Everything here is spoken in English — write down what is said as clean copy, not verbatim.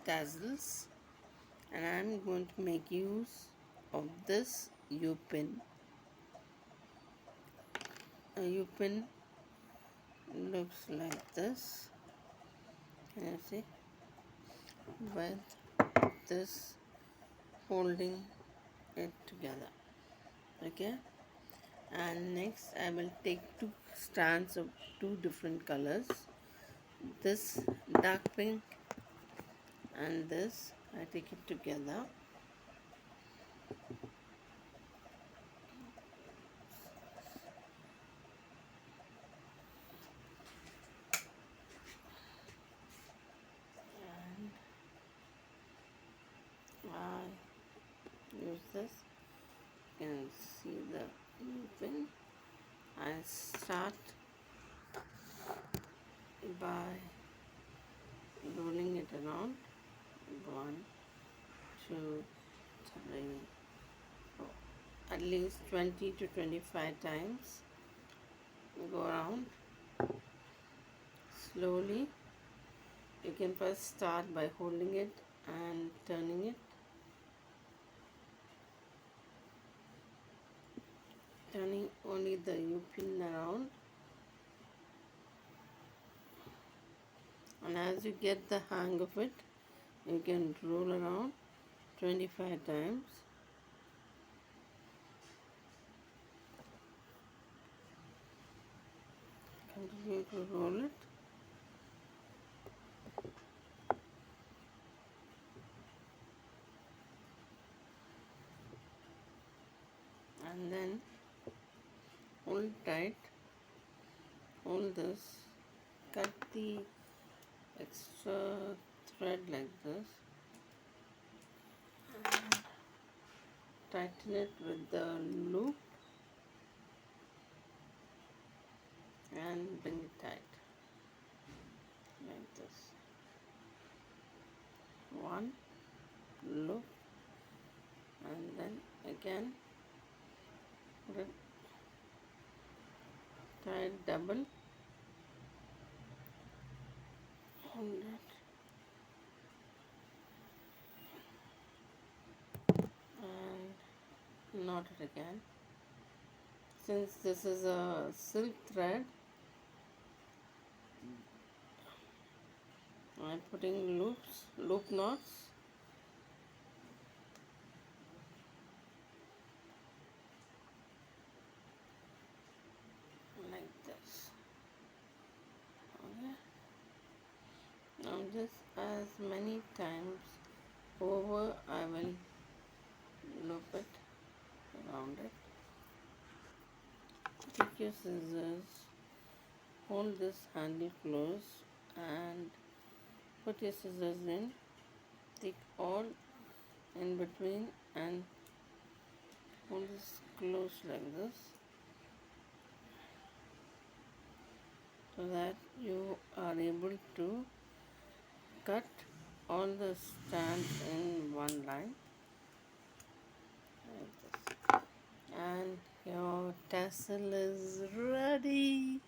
tassels, and I'm going to make use of this Upin. A Upin looks like this, can you see, with this holding it together. Okay, and next I will take two strands of two different colors, this dark pink and this. I take it together. And I use this. You can see the pin. I start by rolling it around. 1, 2, 3, 4. At least 20 to 25 times. Go around slowly. You can first start by holding it and turning it. Turning only the U-pin around. And as you get the hang of it, you can roll around 25 times. Continue to roll it. And then hold tight, hold this, cut the extra thread like this, and tighten it with the loop and bring it tight like this. One loop and then again put it tight, double, hold it and knot it again. Since this is a silk thread, I'm putting loop knots. Like this. Okay. Now this as many times over I will loop it around it. Take your scissors, hold this handle close and put your scissors in, take all in between and hold this close like this, so that you are able to cut all the strands in one line like this. And your tassel is ready.